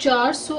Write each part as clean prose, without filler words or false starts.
400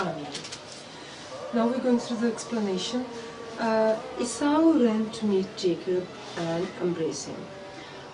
Amen. Now we're going through the explanation. Esau ran to meet Jacob and embrace him.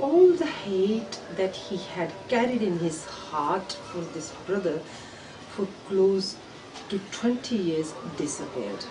All the hate that he had carried in his heart for this brother for close to 20 years disappeared.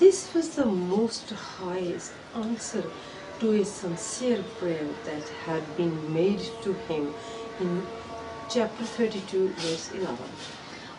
This was the most highest answer to a sincere prayer that had been made to him in chapter 32 verse 11.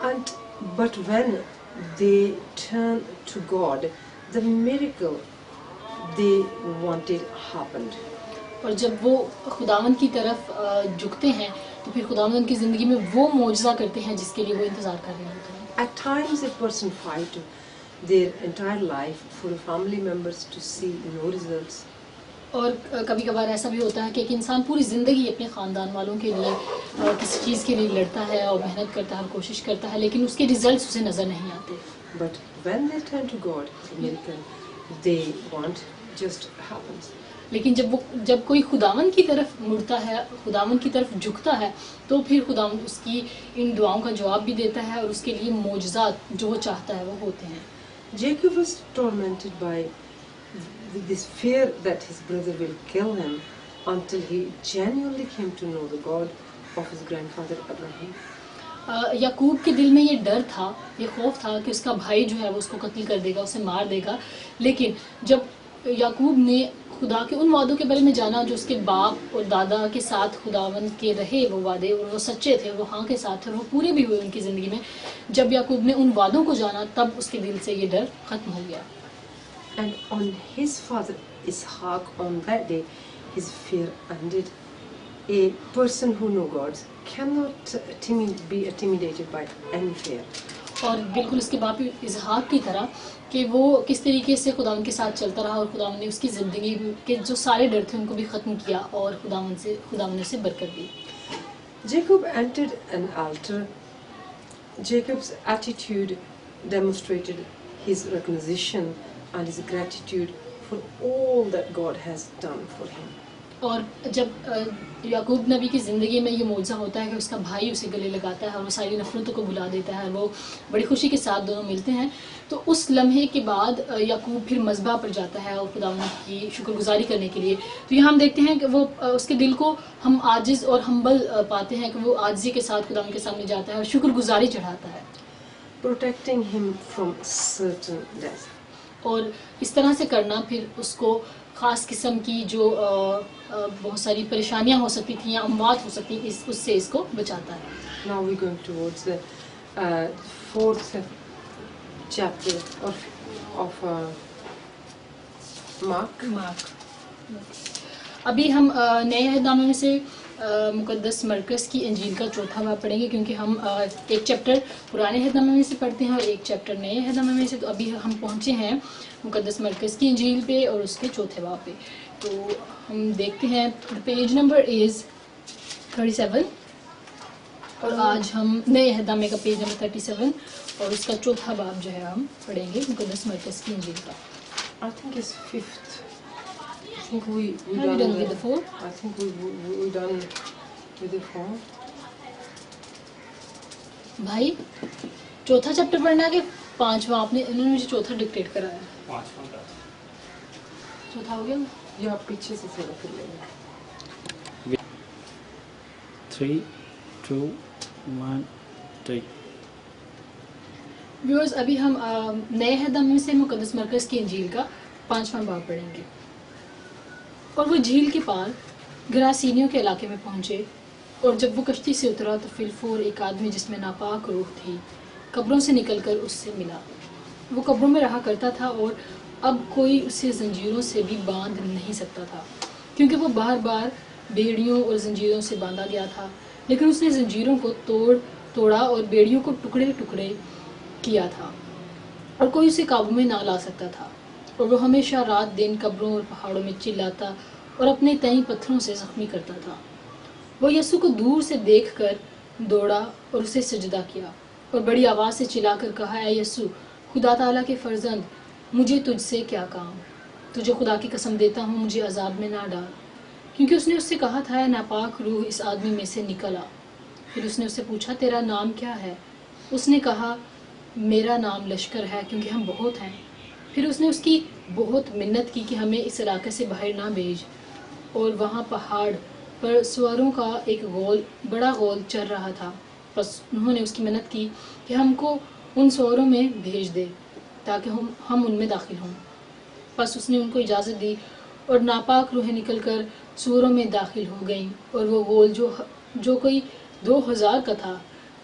But when they turn to God, the miracle they wanted happened. اور جب وہ خداوند کی طرف جھکتے ہیں تو پھر خداوند ان کی زندگی میں وہ معجزہ کرتے ہیں جس کے لیے وہ انتظار کر رہے ہوتے ہیں. At times a person fight their entire life for family members to see no results. اور کبھی کبھار ایسا بھی ہوتا ہے کہ ایک انسان پوری زندگی اپنے خاندان والوں کے لیے کسی چیز کے لیے لڑتا ہے اور محنت کرتا ہے اور کوشش کرتا ہے، لیکن اس کے ریزلٹس اسے نظر نہیں آتے. But when they turn to God, the miracle they want just happens. لیکن جب کوئی خداوند کی طرف مڑتا ہے، خداوند کی طرف جھکتا ہے، تو پھر خداوند اس کی ان دعاؤں کا جواب بھی دیتا ہے اور اس کے لیے معجزات جو وہ چاہتا ہے وہ ہوتے ہیں. Jacob was tormented by this fear that his brother will kill him until he genuinely came to know the God of his grandfather Abraham. یعقوب کے دل میں یہ ڈر تھا، یہ خوف تھا کہ اس کا بھائی جو ہے وہ اس کو قتل کر دے گا، اسے مار دے گا. لیکن جب یعقوب نے خدا کے ان وعدوں کے بارے میں جانا جو اس کے باپ اور دادا کے ساتھ خداوند کے رہے وہ وعدے، اور وہ سچے تھے، وہ ہاں کے ساتھ تھے، وہ پورے بھی ہوئے ان کی زندگی میں، جب یعقوب نے ان وعدوں کو جانا تب اس کے دل سے یہ ڈر ختم ہو گیا. And on his father Ishaq, on that day, his fear ended. A person who knows God cannot be intimidated by any fear. اور بالکل اس کے باپ اسحاق کی طرح کہ وہ کس طریقے سے خداوند کے ساتھ چلتا رہا اور خداوند نے اس کی زندگی کے جو سارے ڈر تھے ان کو بھی ختم کیا اور خداوند نے اسے برکت دی. Jacob entered an altar. Jacob's attitude demonstrated his recognition and his gratitude for all that God has done for him. اور جب یعقوب نبی کی زندگی میں یہ معجزہ ہوتا ہے کہ اس کا بھائی اسے گلے لگاتا ہے اور وہ ساری نفرتوں کو بھلا دیتا ہے، وہ بڑی خوشی کے ساتھ دونوں ملتے ہیں، تو اس لمحے کے بعد یعقوب پھر مذبح پر جاتا ہے اور خداوند کی شکر گزاری کرنے کے لیے. تو یہاں ہم دیکھتے ہیں کہ وہ اس کے دل کو ہم عاجز اور ہمبل پاتے ہیں کہ وہ عاجزی کے ساتھ خداوند کے سامنے جاتا ہے اور شکر گزاری چڑھاتا ہے. Protecting him from certain death. اور اس طرح سے کرنا پھر اس کو خاص قسم کی جو بہت ساری پریشانیاں ہو سکتی تھیں یا اموات ہو سکتی اس سے اس کو بچاتا ہے. Now we're going towards the fourth chapter of Mark. ابھی ہم نئے عہد نامے میں سے مقدس مرکز کی انجیل کا چوتھا باب پڑھیں گے، کیونکہ ہم ایک چیپٹر پرانے عہد نامے میں سے پڑھتے ہیں اور ایک چیپٹر نئے عہد نامے میں سے. تو ابھی ہم پہنچے ہیں مقدس مرکز کی انجیل پہ اور اس کے چوتھے باب پہ. تو ہم دیکھتے ہیں پیج نمبر از 37 اور آج ہم نئے عہد نامے کا پیج نمبر 37 اور اس کا چوتھا باب جو ہے ہم پڑھیں گے مقدس مرکز کی انجیل کا. I think it's fifth. I think we Have you done with the four? I think we done with the four. بھائی چوتھا چیپٹر پڑھنا ہے کہ پانچواں؟ انہوں نے مجھے چوتھا ڈکٹیٹ کرایا. چوتھا ہو گیا یا پیچھے سے تھوڑا پھر لیں گے. 3, 2, 1, take. ویورز ابھی ہم نئے عہد نامے سے مقدس مرکز کی انجیل کا 5واں باب پڑھیں گے. اور وہ جھیل کے پار گراسینیوں کے علاقے میں پہنچے، اور جب وہ کشتی سے اترا تو فی الفور ایک آدمی جس میں ناپاک روح تھی قبروں سے نکل کر اس سے ملا. وہ قبروں میں رہا کرتا تھا اور اب کوئی اسے زنجیروں سے بھی باندھ نہیں سکتا تھا، کیونکہ وہ بار بار بیڑیوں اور زنجیروں سے باندھا گیا تھا. لیکن اس نے زنجیروں کو توڑا اور بیڑیوں کو ٹکڑے ٹکڑے کیا تھا، اور کوئی اسے قابو میں نہ لا سکتا تھا. اور وہ ہمیشہ رات دن قبروں اور پہاڑوں میں چلاتا اور اپنے تئیں پتھروں سے زخمی کرتا تھا. وہ یسوع کو دور سے دیکھ کر دوڑا اور اسے سجدہ کیا اور بڑی آواز سے چلا کر کہا، اے یسوع خدا تعالیٰ کے فرزند، مجھے تجھ سے کیا کام؟ تجھے خدا کی قسم دیتا ہوں مجھے عذاب میں نہ ڈال. کیونکہ اس نے اس سے کہا تھا، اے ناپاک روح اس آدمی میں سے نکل آ. پھر اس نے اس سے پوچھا، تیرا نام کیا ہے؟ اس نے کہا، میرا نام لشکر ہے، کیونکہ ہم بہت ہیں. پھر اس نے اس کی بہت منت کی کہ ہمیں اس علاقے سے باہر نہ بھیج. اور وہاں پہاڑ پر سواروں کا ایک بڑا غول چر رہا تھا. بس انہوں نے اس کی منت کی کہ ہم کو ان سواروں میں بھیج دے تاکہ ہم ان میں داخل ہوں. بس اس نے ان کو اجازت دی اور ناپاک روحیں نکل کر سواروں میں داخل ہو گئیں. اور وہ غول جو کوئی 2000 کا تھا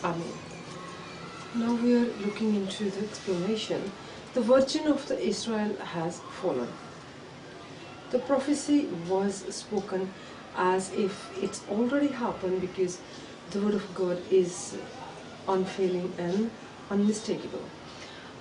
Amen. Now we are looking into the explanation. The Virgin of the Israel has fallen. The prophecy was spoken as if it's already happened because the word of God is unfailing and unmistakable.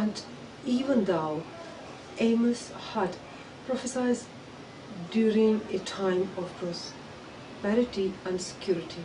And even though Amos had prophesied during a time of prosperity and security,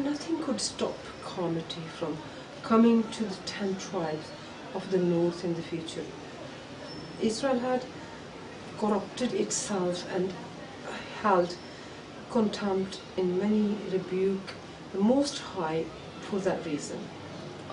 nothing could stop calamity from coming to the 10 tribes of the north in the future. Israel had corrupted itself and held contempt in many rebuke the Most High for that reason.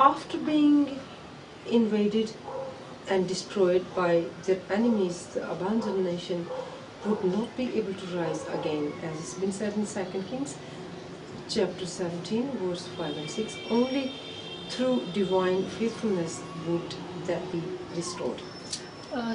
After being invaded and destroyed by their enemies, the abandoned nation would not be able to rise again, as it's been said in 2 Kings chapter 17 verse 5 and 6. Only through divine faithfulness would that be restored.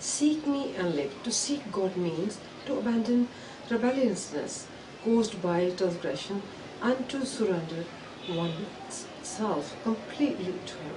Seek me and live. To seek God means to abandon rebelliousness caused by transgression and to surrender oneself completely to Him.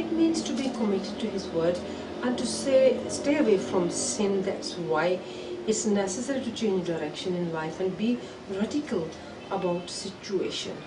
It means to be committed to His word and to stay away from sin. That's why it's necessary to change direction in life and be radical about situation.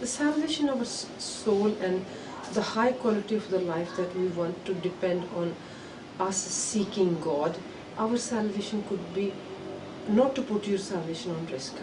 The salvation of our soul and the high quality of the life that we want to depend on us seeking God. Our salvation could be not to put your salvation on risk.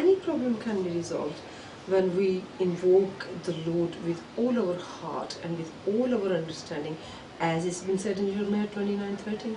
Any problem can be resolved when we invoke the Lord with all our heart and with all our understanding, as it's been said in Jeremiah 29:13.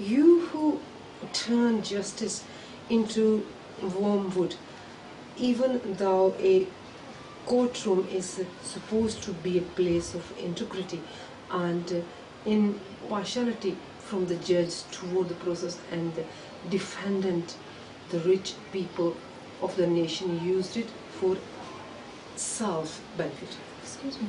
You who turn justice into wormwood, even though a courtroom is supposed to be a place of integrity and impartiality from the judge toward the process and the defendant, the rich people of the nation used it for self-benefit. Excuse me,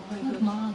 Oh my God.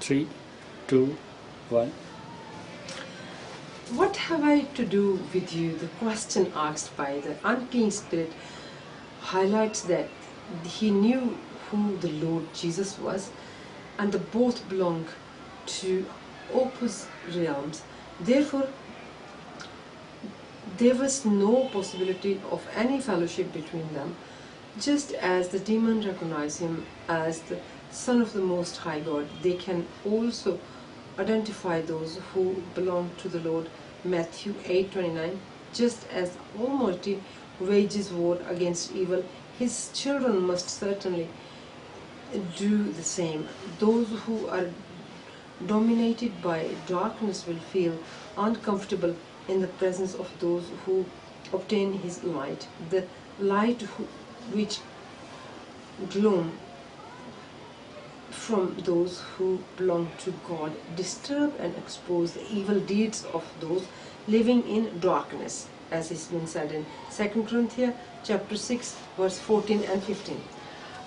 3, 2, 1. What have I to do with you? The question asked by the unclean spirit highlights that he knew who the Lord Jesus was, and the both belong to opposite realms. Therefore, there was no possibility of any fellowship between them. Just as the demon recognized him as the Son of the Most High God, they can also identify those who belong to the Lord. Matthew 8:29. Just as Almighty wages war against evil, His children must certainly do the same. Those who are dominated by darkness will feel uncomfortable in the presence of those who obtain His light. The light which gloom from those who belong to God disturb and expose the evil deeds of those living in darkness, as has been said in 2 Corinthians chapter 6 verse 14 and 15.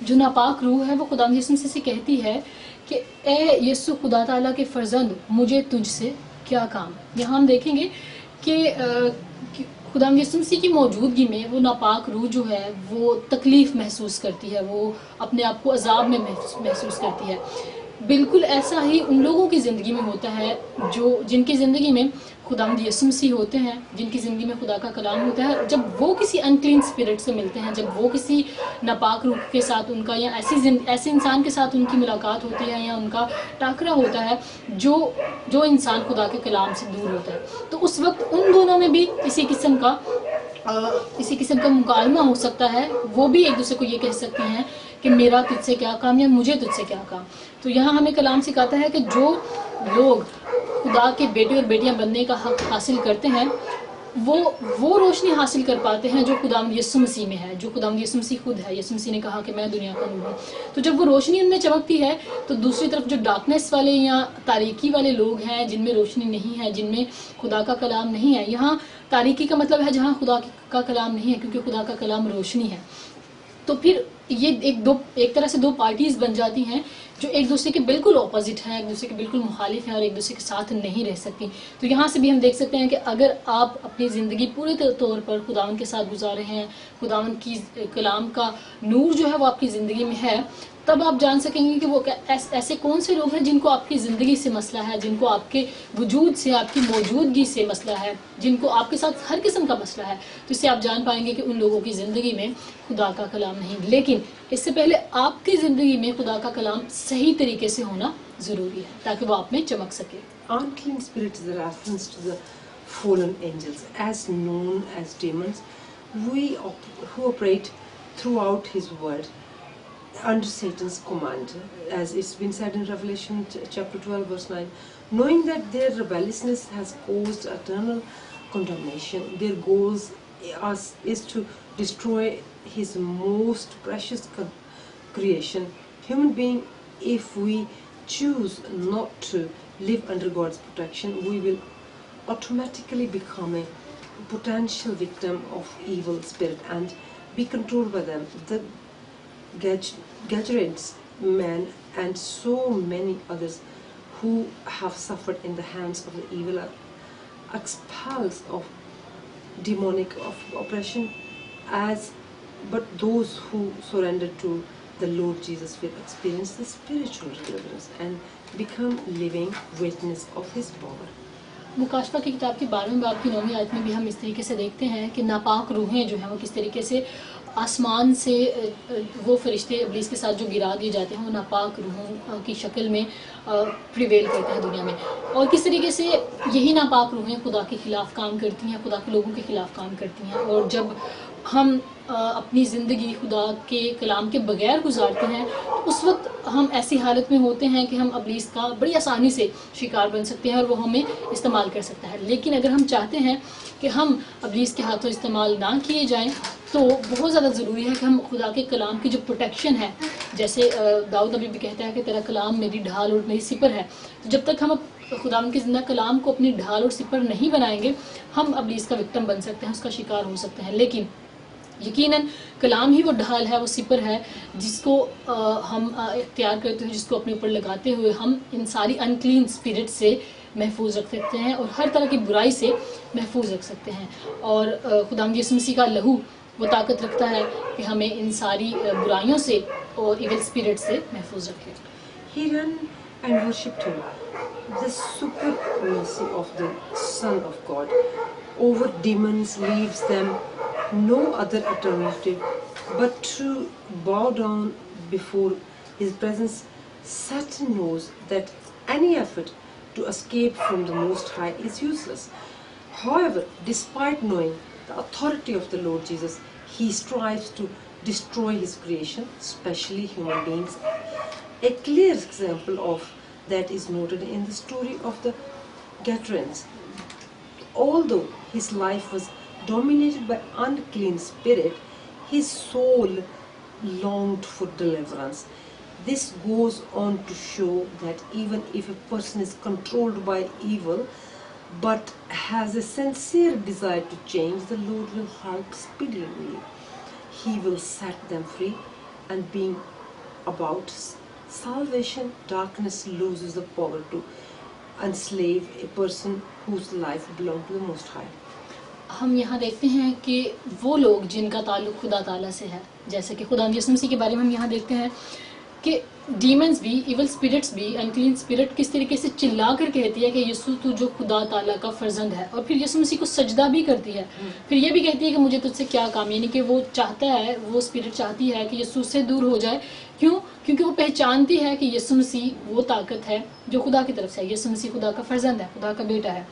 جو ناپاک روح ہے وہ خدا یسوع مسیح سے کہتی ہے کہ اے یسوع خدا تعالیٰ کے فرزند مجھے تجھ سے کیا کام. یہاں ہم دیکھیں گے کہ خدا یسوع مسیح کی موجودگی میں وہ ناپاک روح جو ہے وہ تکلیف محسوس کرتی ہے, وہ اپنے آپ کو عذاب میں محسوس کرتی ہے. بالکل ایسا ہی ان لوگوں کی زندگی میں ہوتا ہے جن کی زندگی میں خداوند یسوع مسیح ہوتے ہیں, جن کی زندگی میں خدا کا کلام ہوتا ہے. جب وہ کسی انکلین اسپرٹ سے ملتے ہیں, جب وہ کسی ناپاک روح کے ساتھ ان کا یا ایسے انسان کے ساتھ ان کی ملاقات ہوتی ہے یا ان کا ٹاکرا ہوتا ہے جو انسان خدا کے کلام سے دور ہوتا ہے, تو اس وقت ان دونوں میں بھی اسی قسم کا مکالمہ ہو سکتا ہے. وہ بھی ایک دوسرے کو یہ کہہ سکتے ہیں کہ میرا تجھ سے کیا کام یا مجھے تجھ سے کیا کام. تو یہاں ہمیں کلام سکھاتا ہے کہ جو لوگ خدا کے بیٹے اور بیٹیاں بننے کا حق حاصل کرتے ہیں وہ روشنی حاصل کر پاتے ہیں جو خداوند یسوع مسیح میں ہے, جو خداوند یسوع مسیح خود ہے. یسوع مسیح نے کہا کہ میں دنیا کا نور ہوں. تو جب وہ روشنی ان میں چمکتی ہے تو دوسری طرف جو ڈارکنیس والے یا تاریکی والے لوگ ہیں, جن میں روشنی نہیں ہے, جن میں خدا کا کلام نہیں ہے, یہاں تاریکی کا مطلب ہے جہاں خدا کا کلام نہیں ہے, کیونکہ خدا کا کلام روشنی ہے. تو پھر یہ ایک طرح سے دو پارٹیز بن جاتی ہیں جو ایک دوسرے کے بالکل اپوزٹ ہیں, ایک دوسرے کے بالکل مخالف ہیں اور ایک دوسرے کے ساتھ نہیں رہ سکتی. تو یہاں سے بھی ہم دیکھ سکتے ہیں کہ اگر آپ اپنی زندگی پورے طور پر خداوند کے ساتھ گزارے ہیں, خداوند کی کلام کا نور جو ہے وہ آپ کی زندگی میں ہے, تب آپ جان سکیں گے کہ وہ ایسے کون سے لوگ ہیں جن کو آپ کی زندگی سے مسئلہ ہے, جن کو آپ کے وجود سے, آپ کی موجودگی سے مسئلہ ہے, جن کو آپ کے ساتھ ہر قسم کا مسئلہ ہے. تو اس سے آپ جان پائیں گے کہ ان لوگوں کی زندگی میں خدا کا کلام نہیں. لیکن اس سے پہلے آپ کی زندگی میں خدا کا کلام صحیح طریقے سے ہونا ضروری ہے تاکہ وہ آپ میں چمک سکے. Unclean spirits is a reference to the fallen angels, as known as demons, who operate throughout his world under Satan's command, as it's been said in Revelation chapter 12 verse 9. Knowing that their rebelliousness has caused eternal condemnation, their goals is to destroy his most precious creation, human being. If we choose not to live under God's protection, we will automatically become a potential victim of evil spirit and be controlled by them. The Gadarens man and so many others who have suffered in the hands of the evil are expelled of demonic oppression, but those who surrender to the Lord Jesus will experience the spiritual deliverance and become living witness of his power. مکاشفہ کی کتاب کے 12ویں باب کی 9ویں آیت میں بھی ہم اس طریقے سے دیکھتے ہیں کہ ناپاک روحیں جو ہیں وہ کس طریقے سے آسمان سے وہ فرشتے ابلیس کے ساتھ جو گرا دیے جاتے ہیں وہ ناپاک روحوں کی شکل میں پریویل کرتے ہیں دنیا میں, اور کس طریقے سے یہی ناپاک روحیں خدا کے خلاف کام کرتی ہیں, خدا کے لوگوں کے خلاف کام کرتی ہیں. اور جب ہم اپنی زندگی خدا کے کلام کے بغیر گزارتے ہیں تو اس وقت ہم ایسی حالت میں ہوتے ہیں کہ ہم ابلیس کا بڑی آسانی سے شکار بن سکتے ہیں اور وہ ہمیں استعمال کر سکتا ہے. لیکن اگر ہم چاہتے ہیں کہ ہم ابلیس کے ہاتھوں استعمال نہ کیے جائیں تو بہت زیادہ ضروری ہے کہ ہم خدا کے کلام کی جو پروٹیکشن ہے, جیسے داؤد نبی بھی کہتا ہے کہ تیرا کلام میری ڈھال اور میری سپر ہے. تو جب تک ہم خداوند کے زندہ کلام کو اپنی ڈھال اور سپر نہیں بنائیں گے ہم ابلیس کا وکٹم بن سکتے ہیں, اس کا شکار ہو سکتے ہیں. لیکن یقیناً کلام ہی وہ ڈھال ہے, وہ سپر ہے جس کو ہم اختیار کرتے ہیں, جس کو اپنے اوپر لگاتے ہوئے ہم ان ساری انکلین اسپرٹ سے محفوظ رکھ سکتے ہیں اور ہر طرح کی برائی سے محفوظ رکھ سکتے ہیں. اور خداوند یسوع مسیح کا لہو وہ طاقت رکھتا ہے کہ ہمیں ان ساری برائیوں سے اور ایول اسپرٹ سے محفوظ رکھے. He ran and worshipped him. The supremacy of the Son of God over demons leaves them no other alternative but to bow down before his presence. Satan knows that any effort to escape from the Most High is useless. However, despite knowing the authority of the Lord Jesus, he strives to destroy his creation, especially human beings. A clear example of that is noted in the story of the Gadarens. Although his life was dominated by unclean spirit, his soul longed for deliverance. This goes on to show that even if a person is controlled by evil but has a sincere desire to change, the Lord will help speedily. He will set them free and being about salvation, darkness loses the power to enslave a person whose life belonged to the Most High. ہم یہاں دیکھتے ہیں کہ وہ لوگ جن کا تعلق خدا تعالیٰ سے ہے، جیسے کہ خدا یسوع مسیح کے بارے میں ہم یہاں دیکھتے ہیں کہ ڈیمنز بھی، ایول اسپرٹس بھی، انکلین اسپرٹ کس طریقے سے چلا کر کہتی ہے کہ یسوع تو جو خدا تعالیٰ کا فرزند ہے، اور پھر یسوع مسیح کو سجدہ بھی کرتی ہے. پھر یہ بھی کہتی ہے کہ مجھے تجھ سے کیا کام، یعنی کہ وہ چاہتا ہے، وہ اسپرٹ چاہتی ہے کہ یسوع سے دور ہو جائے. کیوں؟ کیونکہ وہ پہچانتی ہے کہ یسوع مسیح وہ طاقت ہے جو خدا کی طرف سے ہے. یسوع مسیح خدا کا فرزند ہے، خدا کا بیٹا ہے.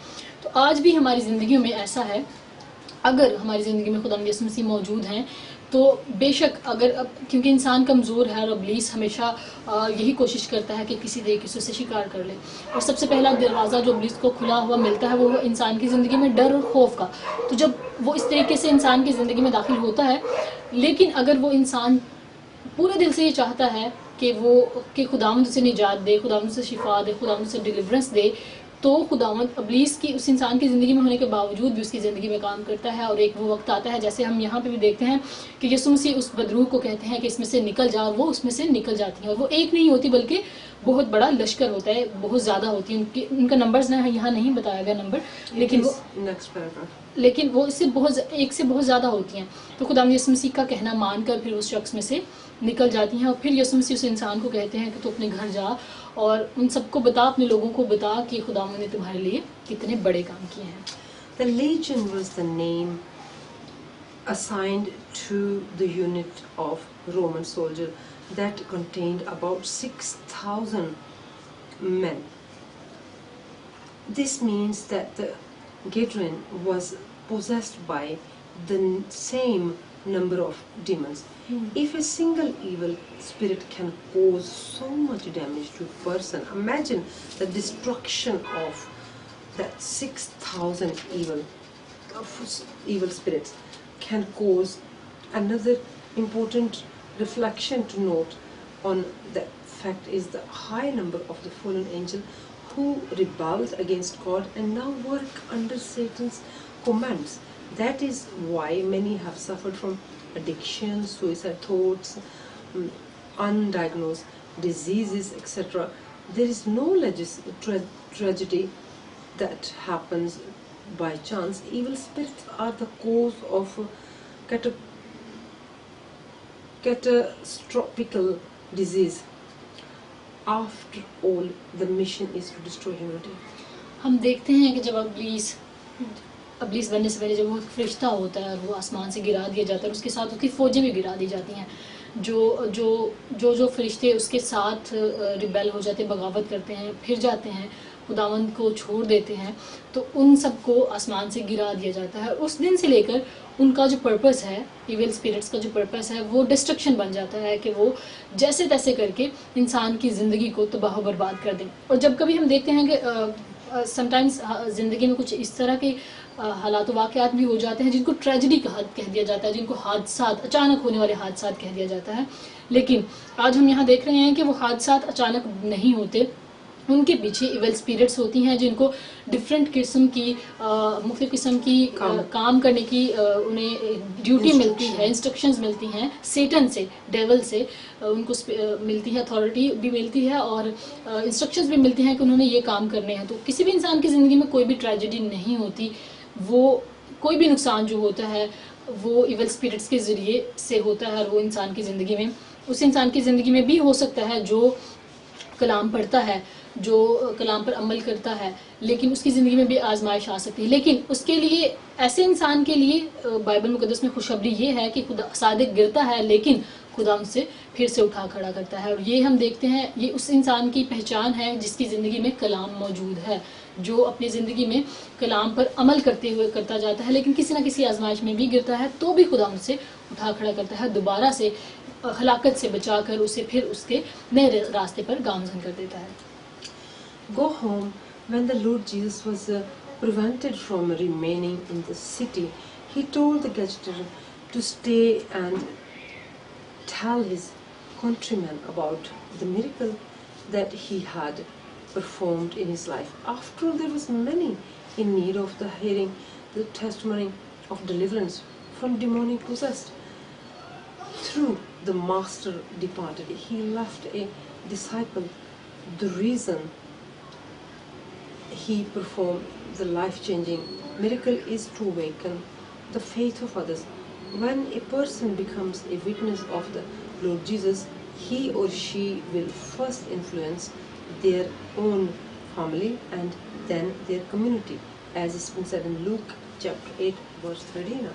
تو آج بھی ہماری زندگیوں میں ایسا ہے، اگر ہماری زندگی میں خدا یسوع مسیح موجود ہیں تو بے شک اگر کیونکہ انسان کمزور ہے اور ابلیس ہمیشہ یہی کوشش کرتا ہے کہ کسی طریقے سے اسے شکار کر لے، اور سب سے پہلا دروازہ جو ابلیس کو کھلا ہوا ملتا ہے وہ انسان کی زندگی میں ڈر اور خوف کا. تو جب وہ اس طریقے سے انسان کی زندگی میں داخل ہوتا ہے، لیکن اگر وہ انسان پورے دل سے یہ چاہتا ہے کہ خداوند اسے نجات دے، خداوند اسے شفا دے، خداوند اسے ڈیلیورنس دے، تو خداوند ابلیس کی اس انسان کی زندگی میں ہونے کے باوجود بھی اس کی زندگی میں کام کرتا ہے. اور ایک وہ وقت آتا ہے جیسے ہم یہاں پہ بھی دیکھتے ہیں کہ یسوع مسیح اس بدروح کو کہتے ہیں کہ اس میں سے نکل جا، اور وہ اس میں سے نکل جاتی ہیں. اور وہ ایک نہیں ہوتی بلکہ بہت بڑا لشکر ہوتا ہے، بہت زیادہ ہوتی ہیں. ان کا نمبرز یہاں نہیں بتایا گیا نمبر، لیکن وہ اس سے ایک سے بہت زیادہ ہوتی ہیں. تو خدا یسوع مسیح کا کہنا مان کر پھر اس شخص میں سے نکل جاتی ہیں. اور پھر یسوع مسیح اس انسان کو کہتے ہیں کہ تو اپنے گھر جا اور ان سب کو بتا، اپنے لوگوں کو بتا کہ خداوند نے تمہارے لیے کتنے بڑے کام کیے ہیں. The legion was the name assigned to the unit of Roman soldier that contained about 6,000 men. This means that the Gadarene was possessed by the same number of demons. If a single evil spirit can cause so much damage to a person, imagine the destruction of that 6,000 evil spirits can cause. Another important reflection to note on that fact is the high number of the fallen angel who rebelled against God and now work under Satan's commands. That is why many have suffered from addiction, suicide thoughts, undiagnosed diseases, etc. There is no tragedy that happens by chance. Evil spirits are the cause of catastrophic disease. After all, the mission is to destroy humanity. ہم دیکھتے ہیں کہ جب ابلیس بننے سے پہلے جب وہ فرشتہ ہوتا ہے اور وہ آسمان سے گرا دیا جاتا ہے، اور اس کے ساتھ اس کی فوجیں بھی گرا دی جاتی ہیں. جو فرشتے اس کے ساتھ ریبیل ہو جاتے ہیں، بغاوت کرتے ہیں، پھر جاتے ہیں، خداوند کو چھوڑ دیتے ہیں، تو ان سب کو آسمان سے گرا دیا جاتا ہے. اس دن سے لے کر ان کا جو پرپس ہے، ایول اسپرٹس کا جو پرپس ہے، وہ ڈسٹرکشن بن جاتا ہے کہ وہ جیسے تیسے کر کے انسان کی زندگی کو تباہ و برباد کر دیں. اور جب کبھی ہم دیکھتے ہیں کہ سم ٹائمز زندگی میں کچھ اس طرح کے حالات و واقعات بھی ہو جاتے ہیں جن کو ٹریجڈی کہہ دیا جاتا ہے، جن کو حادثات، اچانک ہونے والے حادثات کہہ دیا جاتا ہے. لیکن آج ہم یہاں دیکھ رہے ہیں کہ وہ حادثات اچانک نہیں ہوتے، ان کے پیچھے ایول اسپرٹس ہوتی ہیں جن کو ڈفرینٹ قسم کی مختلف قسم کی کام کرنے کی انہیں ڈیوٹی ملتی ہے، انسٹرکشنز ملتی ہیں سیٹن سے، ڈیول سے ان کو ملتی ہے، اتھارٹی بھی ملتی ہے اور انسٹرکشنز بھی ملتی ہیں کہ انہوں نے یہ کام کرنے ہیں. تو کسی بھی انسان کی زندگی میں کوئی بھی ٹریجڈی نہیں ہوتی، وہ کوئی بھی نقصان جو ہوتا ہے وہ ایول اسپرٹس کے ذریعے سے ہوتا ہے. اور وہ انسان کی زندگی میں، اس انسان کی زندگی میں بھی ہو سکتا ہے جو کلام پڑھتا ہے، جو کلام پر عمل کرتا ہے، لیکن اس کی زندگی میں بھی آزمائش آ سکتی ہے. لیکن اس کے لیے، ایسے انسان کے لیے بائبل مقدس میں خوشخبری یہ ہے کہ خدا صادق گرتا ہے لیکن خدا ان سے پھر سے اٹھا کھڑا کرتا ہے. اور یہ ہم دیکھتے ہیں، یہ اس انسان کی پہچان ہے جس کی زندگی میں کلام موجود ہے، جو اپنی زندگی میں کلام پر عمل کرتا جاتا ہے، لیکن کسی نہ کسی آزمائش میں بھی گرتا ہے تو بھی خدا ان سے اٹھا کھڑا کرتا ہے، دوبارہ سے ہلاکت سے بچا کر اسے پھر اس کے نئے راستے پر گامزن کر دیتا ہے. Go home. When the Lord Jesus was prevented from remaining in the city, he told the Gadarene to stay and tell his countrymen about the miracle that he had performed in his life. After all, there was many in need of the hearing the testimony of deliverance from demonic possessed through the master departed. He left a disciple. The reason he performed the life-changing miracle is to awaken the faith of others. When a person becomes a witness of the Lord Jesus, he or she will first influence their own family and then their community, as has been said in Luke chapter 8 verse 39.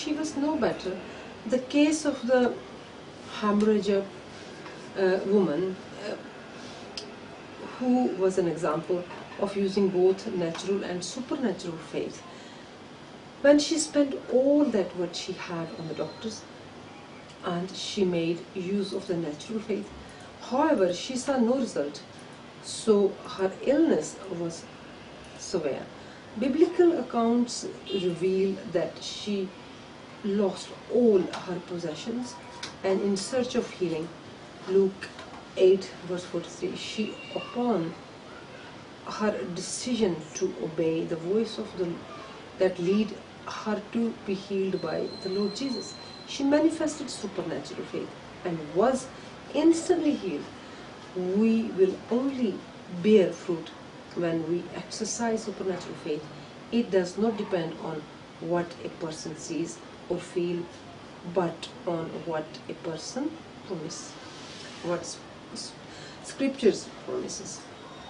She was no better. The case of the hemorrhagic woman who was an example of using both natural and supernatural faith. When she spent all that what she had on the doctors and she made use of the natural faith, however, she saw no result, so her illness was severe. Biblical accounts reveal that she lost all her possessions and in search of healing, Luke 8 verse 43, she upon her decision to obey the voice of that lead her to be healed by the Lord Jesus, she manifested supernatural faith and was instantly healed. We will only bear fruit when we exercise supernatural faith. It does not depend on what a person sees or feel, but on what a person promises, what scriptures promises.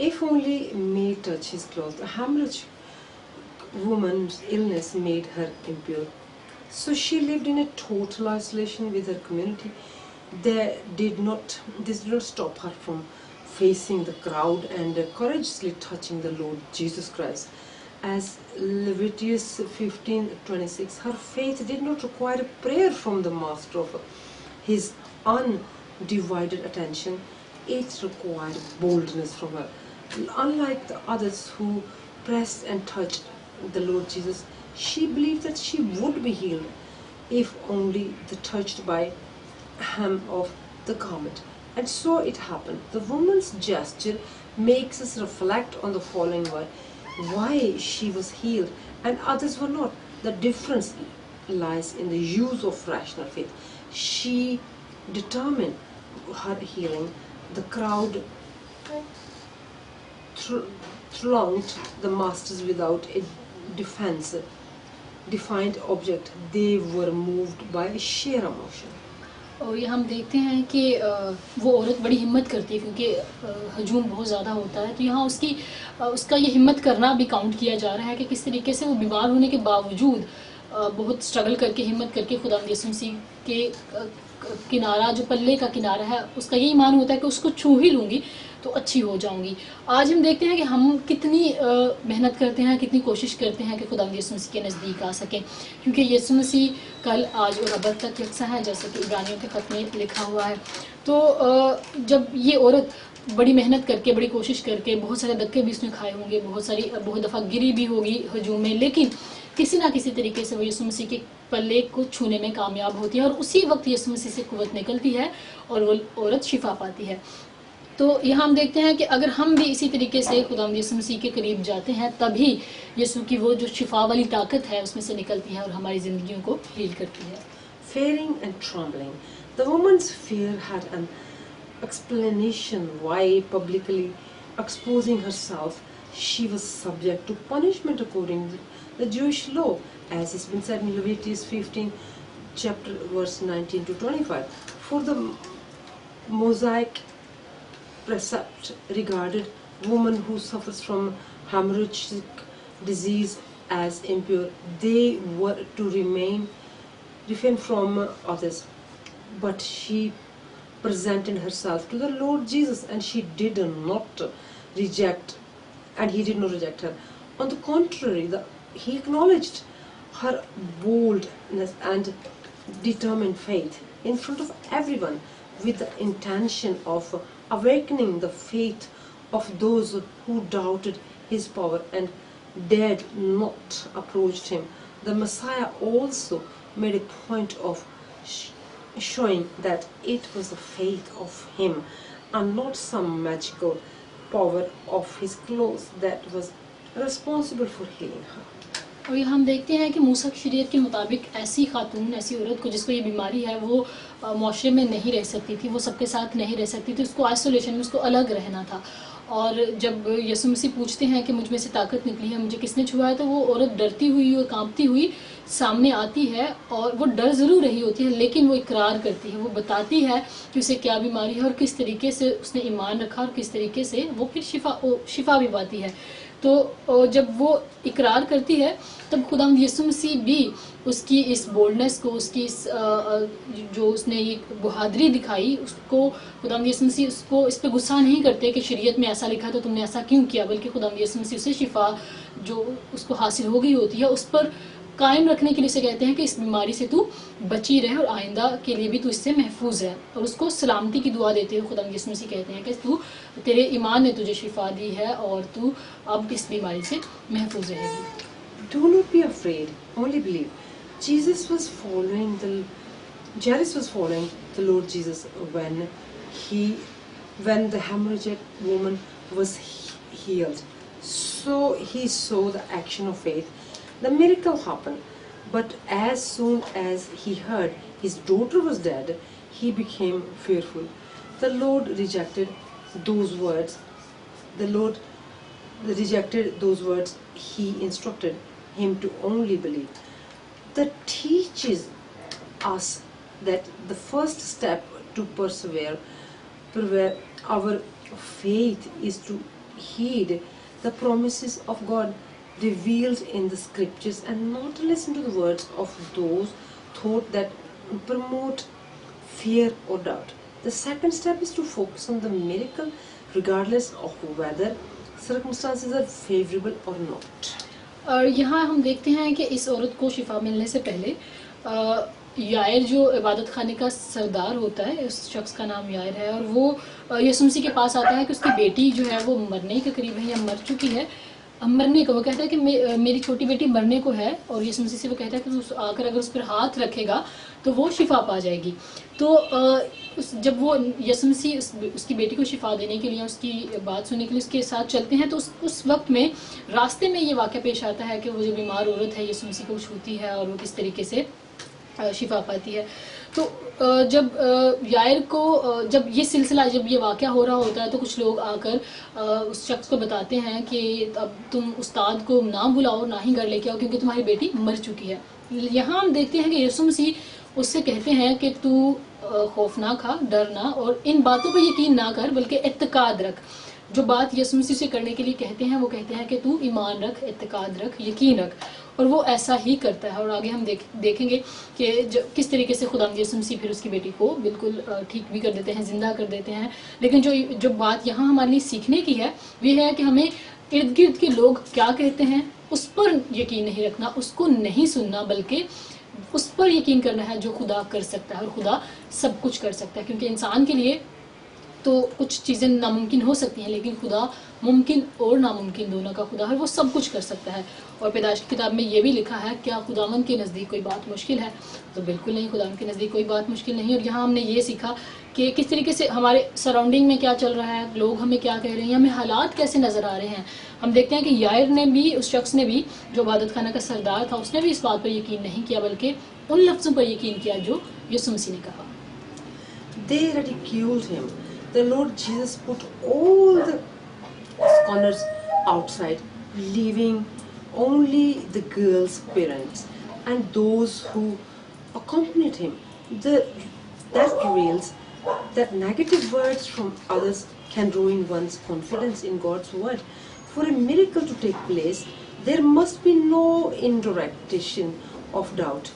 If only may touch his clothes. The hemorrhagic woman's illness made her impure. So she lived in a total isolation with her community. This did not stop her from facing the crowd and courageously touching the Lord Jesus Christ. As Leviticus 15:26, her faith did not require a prayer from the master of his undivided attention. It required boldness from her. Unlike the others who pressed and touched the Lord Jesus, she believed that she would be healed if only touched by hem of the garment. And so it happened. The woman's gesture makes us reflect on the following word: why she was healed and others were not. The difference lies in the use of rational faith. She determined her healing. The crowd thronged the masters without a defined object. They were moved by sheer emotion. اور یہ ہم دیکھتے ہیں کہ وہ عورت بڑی ہمت کرتی ہے کیونکہ ہجوم بہت زیادہ ہوتا ہے، تو یہاں اس کا یہ ہمت کرنا بھی کاؤنٹ کیا جا رہا ہے کہ کس طریقے سے وہ بیمار ہونے کے باوجود بہت اسٹرگل کر کے ہمت کر کے خداوند یسوع مسیح کے کنارہ، جو پلے کا کنارہ ہے، اس کا یہی ایمان ہوتا ہے کہ اس کو چھو ہی لوں گی تو اچھی ہو جاؤں گی. آج ہم دیکھتے ہیں کہ ہم کتنی محنت کرتے ہیں، کتنی کوشش کرتے ہیں کہ خداوند یسوع مسیح کے نزدیک آ سکیں، کیونکہ یسوع مسیح کل آج اور ابد تک یکساں ہے، جیسا کہ عبرانیوں کے خط میں لکھا ہوا ہے. تو جب یہ عورت بڑی محنت کر کے، بڑی کوشش کر کے، بہت سارے دھکے بھی اس نے کھائے ہوں گے، بہت دفعہ گری بھی ہوگی ہجوم میں، لیکن کسی نہ کسی طریقے سے وہ یسوع مسیح کے پلے کو چھونے میں کامیاب ہوتی ہے، اور اسی وقت یسوع مسیح سے قوت نکلتی ہے اور وہ عورت شفا پاتی ہے. تو یہاں ہم دیکھتے ہیں کہ اگر ہم بھی اسی طریقے سے خداوند یسوع مسیح کے قریب جاتے ہیں، تبھی یسوع کی وہ جو شفا والی طاقت ہے اس میں سے نکلتی ہے اور ہماری زندگیوں کو ہیل کرتی ہے. Fearing and trembling. The woman's fear had an explanation why, publicly exposing herself, she was subject to punishment according to the Jewish law, as has been said in Leviticus 15, chapter verse 19 to 25. For the Mosaic precept regarded woman who suffers from hemorrhagic disease as impure. They were to refrain from others. But she presented herself to the Lord Jesus, and he did not reject her. On the contrary, he acknowledged her boldness and determined faith in front of everyone, with the intention of awakening the faith of those who doubted his power and dared not approach him. The Messiah also made a point of showing that it was the faith of him and not some magical power of his clothes that was responsible for healing her. اور یہ ہم دیکھتے ہیں کہ موسیٰ کی شریعت کے مطابق ایسی خاتون، ایسی عورت کو جس کو یہ بیماری ہے، وہ معاشرے میں نہیں رہ سکتی تھی، وہ سب کے ساتھ نہیں رہ سکتی تھی، اس کو آئسولیشن میں، اس کو الگ رہنا تھا. اور جب یسوع مسیح پوچھتے ہیں کہ مجھ میں سے طاقت نکلی ہے، مجھے کس نے چھوا ہے، تو وہ عورت ڈرتی ہوئی اور کانپتی ہوئی سامنے آتی ہے، اور وہ ڈر ضرور رہی ہوتی ہے لیکن وہ اقرار کرتی ہے، وہ بتاتی ہے کہ اسے کیا بیماری ہے اور کس طریقے سے اس نے ایمان رکھا اور کس طریقے سے وہ پھر شفا بھی پاتی ہے. تو جب وہ اقرار کرتی ہے تب خداوند یسوع مسیح بھی اس کی اس بولڈنس کو، اس کی جو اس نے یہ بہادری دکھائی، اس کو خداوند یسوع مسیح اس پہ غصہ نہیں کرتے کہ شریعت میں ایسا لکھا تو تم نے ایسا کیوں کیا، بلکہ خداوند یسوع مسیح اسے شفا جو اس کو حاصل ہو گئی ہوتی ہے اس پر قائم رکھنے کے لیے اسے کہتے ہیں کہ اس بیماری سے تو بچی رہے اور آئندہ کے لیے بھی تو اس سے محفوظ ہے، اور اس کو سلامتی کی دعا دیتے ہوئے خداوند یسوع مسیح کہتے ہیں کہ تیرے ایمان نے تجھے شفا دی ہے اور تو اب اس بیماری سے محفوظ رہے گی. Do not be afraid, only believe. Jairus was following the Lord Jesus when the hemorrhagic woman was healed. So he saw the action of faith. The miracle happened, but as soon as he heard his daughter was dead, he became fearful. The Lord rejected those words. He instructed him to only believe. That teaches us that the first step to persevere our faith is to heed the promises of God revealed in the scriptures and not listen to the words of those thought that promote fear or doubt. The second step is to focus on the miracle regardless of whether circumstances are favorable or not. اور یہاں ہم دیکھتے ہیں کہ اس عورت کو شفا ملنے سے پہلے یائر جو عبادت خانے کا سردار ہوتا ہے، اس شخص کا نام یائر ہے، اور وہ یسوع مسیح کے پاس آتا ہے کہ اس کی بیٹی جو ہے وہ مرنے کے قریب ہے یا مر چکی ہے، مرنے کو وہ کہتا ہے کہ میری چھوٹی بیٹی مرنے کو ہے، اور یسوع مسیح سے وہ کہتا ہے کہ آ کر اگر اس پر ہاتھ رکھے گا تو وہ شفا پا جائے گی. تو جب وہ یسوع مسیح اس کی بیٹی کو شفا دینے کے لیے، اس کی بات سننے کے لیے اس کے ساتھ چلتے ہیں، تو اس وقت میں راستے میں یہ واقعہ پیش آتا ہے کہ وہ جو بیمار عورت ہے یسوع مسیح کو چھوتی ہے اور وہ کس طریقے سے شفا پاتی ہے. تو جب یائر کو جب یہ سلسلہ، جب یہ واقعہ ہو رہا ہوتا ہے، تو کچھ لوگ آ کر اس شخص کو بتاتے ہیں کہ اب تم استاد کو نہ بلاؤ، نہ ہی گھر لے کے آؤ، کیونکہ تمہاری بیٹی مر چکی ہے. یہاں ہم دیکھتے ہیں کہ یسوع مسیح اس سے کہتے ہیں کہ تو خوف نہ کھا، ڈر نہ، اور ان باتوں پہ یقین نہ کر بلکہ اعتقاد رکھ. جو بات یسوع مسیح سے کرنے کے لیے کہتے ہیں، وہ کہتے ہیں کہ تو ایمان رکھ، اعتقاد رکھ، یقین رکھ، اور وہ ایسا ہی کرتا ہے. اور آگے ہم دیکھیں گے کہ کس طریقے سے خدا یسوع مسیح پھر اس کی بیٹی کو بالکل ٹھیک بھی کر دیتے ہیں، زندہ کر دیتے ہیں. لیکن جو بات یہاں ہمارے لیے سیکھنے کی ہے، وہ ہے کہ ہمیں ارد گرد کے لوگ کیا کہتے ہیں اس پر یقین نہیں رکھنا، اس کو نہیں سننا، بلکہ اس پر یقین کرنا ہے جو خدا کر سکتا ہے. اور خدا سب کچھ کر سکتا ہے، کیونکہ انسان کے لیے تو کچھ چیزیں ناممکن ہو سکتی ہیں، لیکن خدا ممکن اور ناممکن دونوں کا خدا ہے، وہ سب کچھ کر سکتا ہے. اور پیدائش کی کتاب میں یہ بھی لکھا ہے، کیا خداوند کے نزدیک کوئی بات مشکل ہے؟ تو بالکل نہیں، خداوند کے نزدیک کوئی بات مشکل نہیں. اور یہاں ہم نے یہ سیکھا کہ کس طریقے سے ہمارے سراؤنڈنگ میں کیا چل رہا ہے، لوگ ہمیں کیا کہہ رہے ہیں، ہمیں حالات کیسے نظر آ رہے ہیں. ہم دیکھتے ہیں کہ یائر نے بھی، اس شخص نے بھی جو عبادت خانہ کا سردار تھا، اس نے بھی اس بات پر یقین نہیں کیا، بلکہ ان لفظوں پر یقین کیا جو یسوع مسیح نے کہا. They ridiculed him. The Lord Jesus put all the scholars outside, leaving only the girl's parents and those who accompanied him. That reveals that negative words from others can ruin one's confidence in God's word. For a miracle to take place, there must be no indirection of doubt,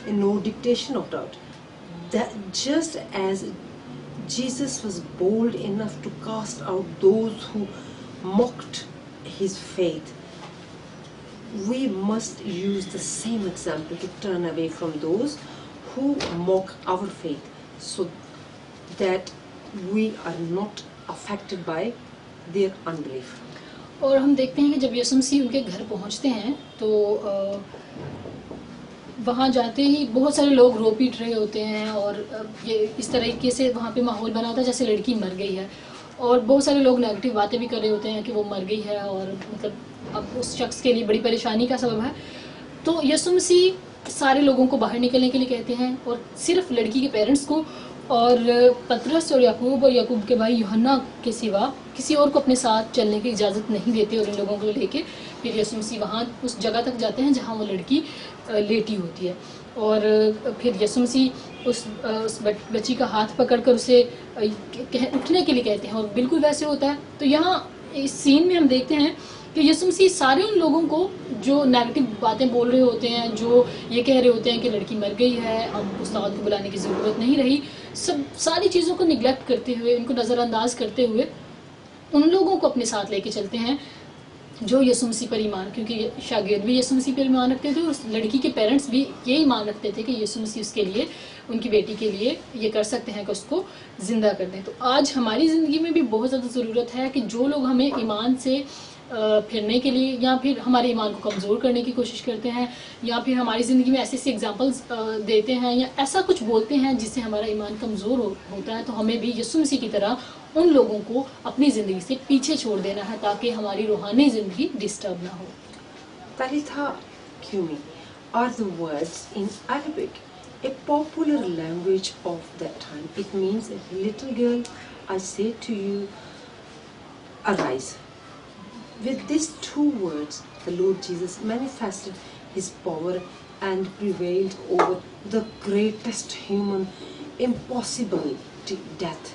and no dictation of doubt. That just as Jesus was bold enough to cast out those who mocked his faith, we must use the same example to turn away from those who mock our faith, so that we are not affected by their unbelief. اور ہم دیکھتے ہیں کہ جب یسوع مسیح ان کے گھر پہنچتے ہیں تو وہاں جاتے ہی بہت سارے لوگ رو پیٹ رہے ہوتے ہیں، اور یہ اس طریقے سے وہاں پہ ماحول بنا ہوتا ہے جیسے لڑکی مر گئی ہے، اور بہت سارے لوگ نیگیٹو باتیں بھی کر رہے ہوتے ہیں کہ وہ مر گئی ہے، اور مطلب اب اس شخص کے لیے بڑی پریشانی کا سبب ہے. تو یسوع مسیح سارے لوگوں کو باہر نکلنے کے لیے کہتے ہیں، اور صرف لڑکی کے پیرنٹس کو اور پطرس اور یعقوب کے بھائی یوحنا کے سوا کسی اور کو اپنے ساتھ چلنے کی اجازت نہیں دیتے، اور ان لوگوں کو لے کے پھر یسوع مسیح وہاں اس جگہ تک جاتے ہیں جہاں وہ لڑکی لیٹی ہوتی ہے. اور پھر یسوع مسیح اس بچی کا ہاتھ پکڑ کر اسے اٹھنے کے لیے کہتے ہیں، اور بالکل ویسے ہوتا ہے. تو یہاں اس سین میں ہم دیکھتے ہیں کہ یسوع مسیح سارے ان لوگوں کو جو نیگیٹو باتیں بول رہے ہوتے ہیں، جو یہ کہہ رہے ہوتے ہیں کہ لڑکی مر گئی ہے، اب استاد کو بلانے کی ضرورت نہیں رہی، ساری چیزوں کو نگلیکٹ کرتے ہوئے، ان کو نظر انداز کرتے ہوئے ان لوگوں کو اپنے ساتھ لے کے چلتے ہیں جو یسوع مسیح پر ایمان، کیونکہ شاگرد بھی یسوع مسیح پر ایمان رکھتے تھے، اور اس لڑکی کے پیرنٹس بھی یہ ایمان رکھتے تھے کہ یسوع مسیح اس کے لیے، ان کی بیٹی کے لیے یہ کر سکتے ہیں کہ اس کو زندہ کر دیں. تو آج ہماری زندگی میں بھی بہت زیادہ ضرورت ہے کہ جو لوگ ہمیں ایمان سے پھرنے کے لیے، یا پھر ہمارے ایمان کو کمزور کرنے کی کوشش کرتے ہیں، یا پھر ہماری زندگی میں ایسے ایسے ایگزامپلس دیتے ہیں، یا ایسا کچھ بولتے ہیں جس سے ہمارا ایمان کمزور ہوتا ہے، تو ہمیں بھی یسوع مسیح کی طرح ان لوگوں کو اپنی زندگی سے پیچھے چھوڑ دینا ہے تاکہ ہماری روحانی زندگی ڈسٹرب نہ ہو. Talitha Kumi are the words in Arabic, a popular language of that time. It means, little girl, I say to you, arise. With these two words, the Lord Jesus manifested his power and prevailed over the greatest human impossibility, death.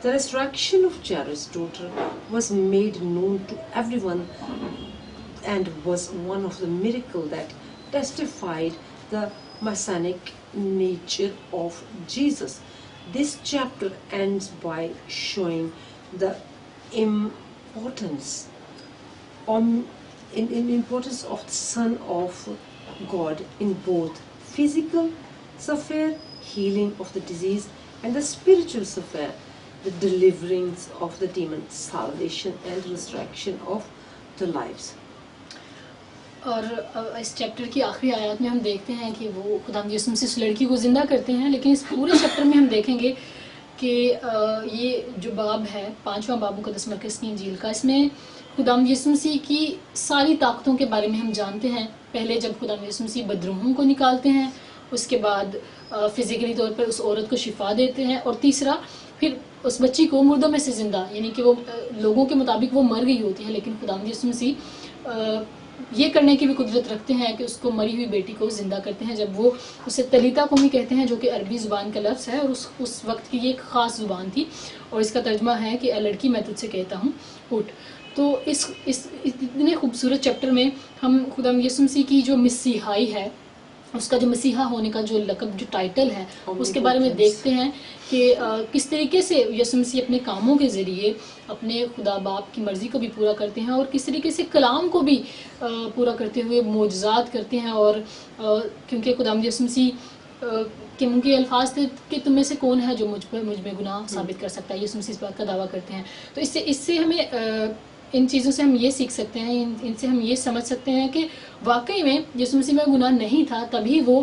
The resurrection of Jairus' daughter was made known to everyone and was one of the miracles that testified the messianic nature of Jesus. This chapter ends by showing the importance importance of the Son of God in both physical warfare, healing of the disease, and the spiritual warfare, the deliverance of the demon, salvation and resurrection of the lives. اور اس chapter کی آخری آیات میں ہم دیکھتے ہیں کہ وہ خدا یسوع مسیح اس لڑکی کو زندہ کرتے ہیں، لیکن اس پورے چیپٹر میں ہم دیکھیں گے کہ یہ جو باب ہے 5واں باب مقدس مرکز کی انجیل کا، اس میں خدا یسوع مسیح کی ساری طاقتوں کے بارے میں ہم جانتے ہیں. پہلے جب خدا یسوع مسیح بدروحوں کو نکالتے ہیں، اس کے بعد فزیکلی طور پر اس عورت کو شفا دیتے ہیں، اور تیسرا پھر اس بچی کو مردوں میں سے زندہ، یعنی کہ وہ لوگوں کے مطابق وہ مر گئی ہوتی ہے، لیکن خدا یسوع مسیح یہ کرنے کی بھی قدرت رکھتے ہیں کہ اس کو مری ہوئی بیٹی کو زندہ کرتے ہیں. جب وہ اسے تلیتا کو بھی کہتے ہیں، جو کہ عربی زبان کا لفظ ہے، اور اس وقت کی یہ ایک خاص زبان تھی، اور اس کا ترجمہ ہے کہ اے لڑکی میں تجھ سے کہتا ہوں اٹھ. تو اس اتنے خوبصورت چیپٹر میں ہم خدا یسوع مسیح کی جو مسیحائی ہے، اس کا جو مسیحا ہونے کا جو لقب، جو ٹائٹل ہے، اس کے بارے میں دیکھتے ہیں کہ کس طریقے سے یسوع مسیح اپنے کاموں کے ذریعے اپنے خدا باپ کی مرضی کو بھی پورا کرتے ہیں، اور کس طریقے سے کلام کو بھی پورا کرتے ہوئے معجزات کرتے ہیں. اور کیونکہ خدا یسوع مسیح کہ ان کے الفاظ تھے کہ تم میں سے کون ہے جو مجھ میں گناہ ثابت کر سکتا ہے. یسوع مسیح اس بات کا دعویٰ کرتے ہیں. تو اس سے ہمیں ان چیزوں سے ہم یہ سیکھ سکتے ہیں، ان سے ہم یہ سمجھ سکتے ہیں کہ واقعی میں یسوع مسیح میں گناہ نہیں تھا، تبھی وہ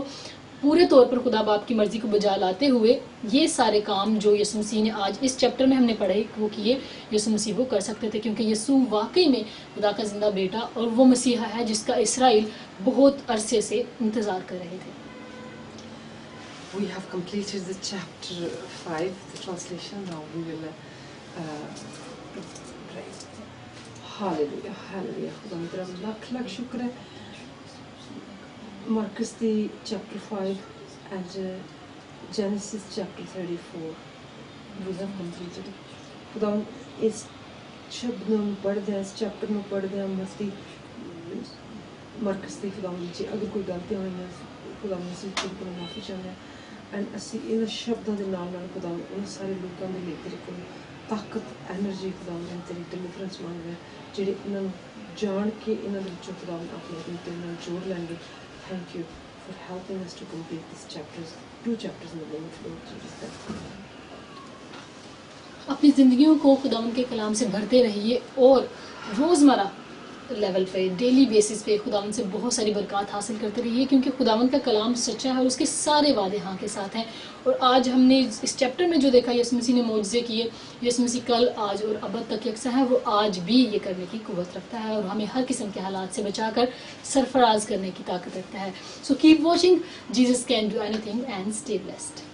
پورے طور پر خدا باپ کی مرضی کو بجا لاتے ہوئے یہ سارے کام جو یسوع مسیح نے آج اس چیپٹر میں ہم نے پڑھے وہ کیے، یسوع مسیح وہ کر سکتے تھے، کیونکہ یسوع واقعی میں خدا کا زندہ بیٹا اور وہ مسیحا ہے جس کا اسرائیل بہت عرصے سے انتظار کر رہے تھے. We have completed the chapter 5, the translation. Now we will pray. Hallelujah, hallelujah. خدا میرا لاکھ لاکھ شکر ہے. Marcus the chapter 5 and Genesis chapter 34 we have completed. خدا اس شبد ਨੂੰ ਪੜ੍ਹਦੇ ਹਾਂ, ਇਸ ਚੈਪਟਰ ਨੂੰ ਪੜ੍ਹਦੇ ਹਾਂ, ਮਸਤੀ ਮਰਕਸ ਦੀ ਖੁਦਾ ਜੀ ਅਗਰ ਕੋਈ ਗਲਤੀਆਂ ਹੋਈਆਂ ਖੁਦਾ ਮਸੀਹ ਤੋਂ ਮਾਫੀ ਚਾਹੁੰਦੇ ਹਾਂ. ਐਂਡ ਅਸੀਂ ਇਹਨਾਂ ਸ਼ਬਦਾਂ ਦੇ ਨਾਲ ਨਾਲ ਖੁਦਾ ਉਹਨਾਂ ਸਾਰੇ ਲੋਕਾਂ ਦੇ ਲਈ ਤੇਰੇ ਕੋਲ ਤਾਕਤ, ਐਨਰਜੀ ਖੁਦਾ ਮੈਂ ਤੇਰੀ ਡਿਲੀਵਰੈਂਸ ਮੰਗਦਾ ਜਿਹੜੇ ਇਹਨਾਂ ਨੂੰ ਜਾਣ ਕੇ ਇਹਨਾਂ ਦੇ ਵਿੱਚੋਂ ਖੁਦਾ ਆਪਣੇ ਤੇਰੇ ਨਾਲ ਜੋੜ ਲੈਣਗੇ. Thank you for helping us to complete these chapters, 2 chapters in the name of Lord Jesus. اپنی زندگیوں کو خداوند کے کلام سے بھرتے رہیے اور روزمرہ لیول پہ، ڈیلی بیسس پہ خداوند سے بہت ساری برکات حاصل کرتے رہیے، کیونکہ خداوند کا کلام سچا ہے اور اس کے سارے وعدے ہاں کے ساتھ ہیں. اور آج ہم نے اس چیپٹر میں جو دیکھا یسوع مسیح نے معجزے کیے، یسوع مسیح کل، آج اور ابد تک یکساں ہے، وہ آج بھی یہ کرنے کی قوت رکھتا ہے اور ہمیں ہر قسم کے حالات سے بچا کر سرفراز کرنے کی طاقت رکھتا ہے. So keep watching. Jesus can do any thing and stay blessed.